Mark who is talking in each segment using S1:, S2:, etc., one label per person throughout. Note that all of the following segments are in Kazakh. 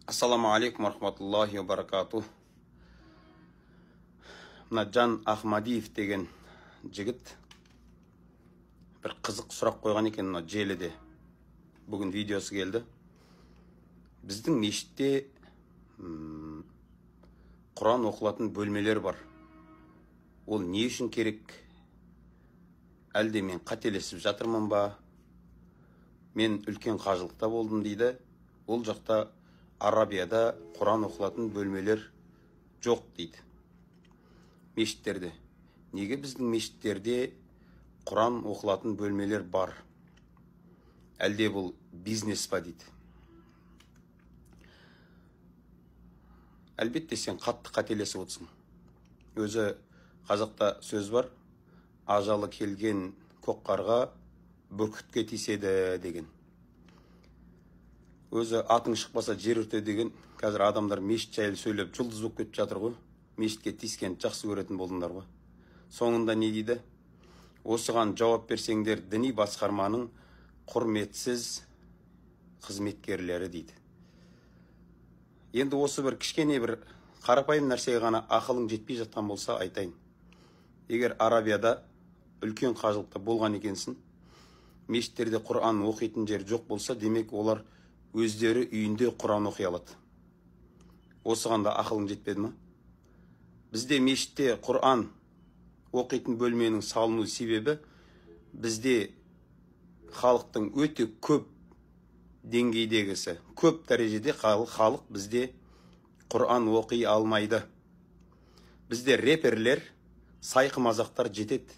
S1: Ассаламу алейкум рахматуллахи ва баракатух. Мына Жан Ахмадиев деген жігіт бір қызық сұрақ қойған екен мына желіде. Бүгін видеосы келді. Біздің мешітте Құран оқылатын бөлмелер бар. Ол не үшін керек? Әлде мен қателесіп жатырмын ба? Мен үлкен қажылықта болдым дейді. Ол жақта Арабияда Құран оқылатын бөлмелер жоқ дейді. Мешіттерде. Неге біздің мешіттерде Құран оқылатын бөлмелер бар? Әлде бұл бизнес па дейді. Әлбетте сен қатты қателесіп отырсың. Өзі қазақта сөз бар. Ажалы келген көк қарға бүркітке тиседі деген. Өзі атың шықпаса жер өрте деген. Қазір адамдар мешіт жайлы сөйлеп жұлдыз болып кетіп жатыр ғой. Мешітке тискенді жақсы көретін болдыңдар ғой. Соңында не дейді? Осыған жауап берсеңдер діни басқарманың құрметсіз қызметкерлері дейді. Енді осы бір кішкене бір қарапайым нәрсеге ғана ақылың жетпей жатқан болса айтайын. Егер Арабияда үлкен қажылықта болған екенсің, мешіттерде Құран оқитын жер жоқ болса, демек олар өздері үйінде Құран оқи алады. Осыған да ақылың жетпеді ме? Бізде мешітте Құран оқитын бөлменің салыну себебі бізде халықтың өте көп деңгейдегісі, көп дәрежеде халық бізде Құран оқи алмайды. Бізде рэперлер, сайқы мазақтар жетеді,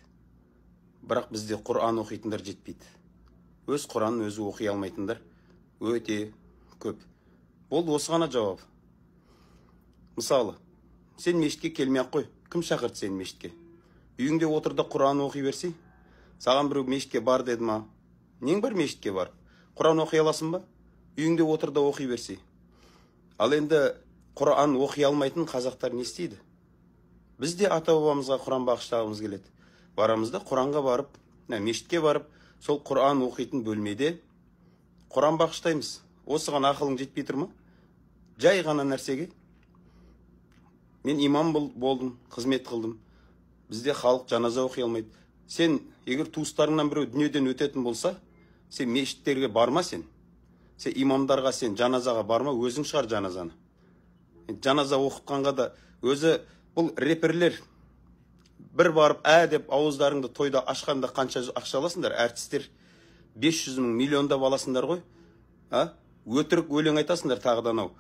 S1: бірақ бізде Құран оқитындар жетпейді. Өз Құранын өзі оқи алмайтындар өте көп. Болды, осы ғана жауап. Мысалы, сен мешітке келмей ақ қой. Кім шақырды сен мешітке? Үйіңде отыр да Құран оқи берсей? Саған біреу мешітке бар деді ма? Нең бар мешітке бар? Құран оқи аласың ба? Үйіңде отыр да оқи берсей. Ал енді Құран оқи алмайтын қазақтар не істейді? Біз де ата-бабамызға Құран бағыштағымыз келеді. Барамызда Құранға барып, мешітке барып, сол Құран оқитын бөлмеде Құран бағыштаймыз. Осыған ақылың жетпей тұр ма? Жай ғана нәрсеге. Мен имам болдым, қызмет қылдым. Бізде халық жаназа оқи алмайды. Сен, егер туыстарыңнан біреу дүниеден өтетін болса, сен мешіттерге барма сен. Сен имамдарға, сен жаназаға барма, өзің шығар жаназаны. Жаназа оқытқанға да өзі бұл рэперлер бір барып деп ауыздарыңды тойда ашқанда қанша ақша аласыңдар? Әртістер 500 мың, миллиондап аласыңдар ғой. Өтірік өлең айтасыңдар тағыдан ау,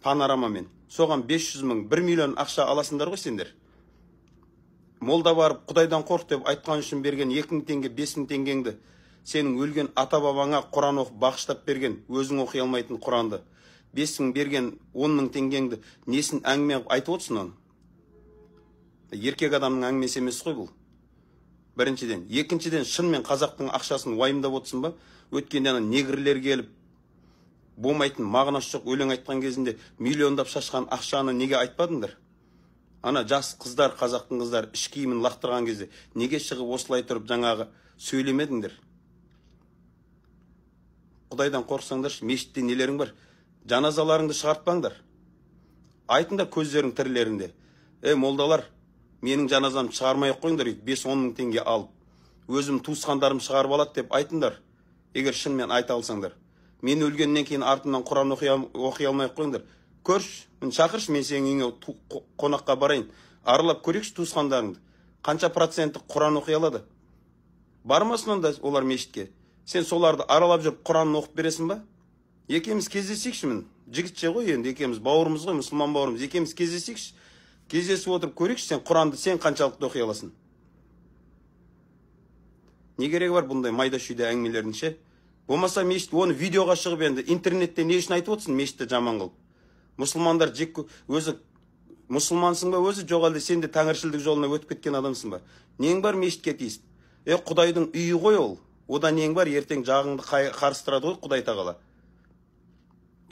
S1: панорамамен. Соған 500 мың, 1 миллион ақша аласыңдар ғой сендер. Молда барып Құдайдан қорқ деп айтқан үшін берген 2000 теңге, 5000 теңгеңді сенің өлген ата-бабаңа Құран оқып бағыштап берген, өзің оқи алмайтын Құранды 5000 берген 10.000 теңгеңді несін әңгіме айтып отырсың оны? Еркек адамның әңгімесі емес қой бұл. Біріншіден. Екіншіден, шынымен қазақтың ақшасын уайымдап отырсың ба? Өткенде негрлер келіп, болмайтын мағынасы жоқ өлең айтқан кезінде миллиондап шашқан ақшаны неге айтпадыңдар? Ана жас қыздар, қазақтың қыздар іш киімін лақтырған кезде неге шығып осылай тұрып жаңағы сөйлемедіңдер? Құдайдан қорықсаңдаршы, мешітте нелерің бар? Жаназаларыңды шығартпаңдар. Айтыңдар көздерің тірілерінде. Молдалар, менің жаназамды шығармай қойыңдар, 5-10 мың теңге алып. Өзім туысқандарым шығарып алады деп айтыңдар. Егер шынымен айта алсаңдар. Мен өлгеннен кейін артымнан Құран оқи алмай қойыңдар. Көрш, шақыршы, мен сенің үйіңе қонаққа барайын. Аралап көрекші туысқандарыңды. Қанша проценті Құран оқи алады? Бармасын онда олар мешітке. Сен соларды аралап жүріп Құранын оқып бересің ба? Екеміз кездесейікші мін. Жігітше ғой енді, екеміз бауырымыз ғой, мұсылман бауырымыз. Екеміз кездесейікші. Кездесіп отырып көрекші, сен Құранды сен қаншалықты оқи аласың? Не керегі бар бұндай майда шүйде әңгімелердің ше? Болмаса мешіт, оны видеоға шығып енді интернетте не үшін айтып отырсың мешітті жаман қылып? Мұсылмандар өзі мұсылмансың ба өзі, жоқ әлде сен де тәңіршілдік жолына өтіп кеткен адамсың ба? Нең бар мешітке тиісіп? Құдайдың үйі ғой ол. Ода нең бар, ертең жағыңды қарыстырады ғой Құдай тағала.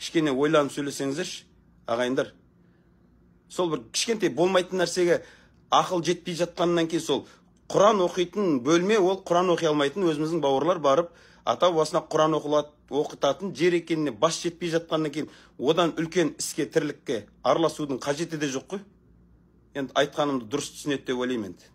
S1: Кішкене ойланып сөйлесеңіздерші, ағайындар. Сол бір кішкентай болмайтын нәрсеге ақыл жетпей жатқаннан кейін сол Құран оқитын бөлме, ол Құран оқи алмайтын өзіміздің бауырлар барып ата-бабасына Құран оқытатын жер екеніне бас жетпей жатқаннан кейін одан үлкен іске тірлікке араласудың қажеті де жоқ қой. Енді айтқанымды дұрыс түсінеді деп ойлаймын енді.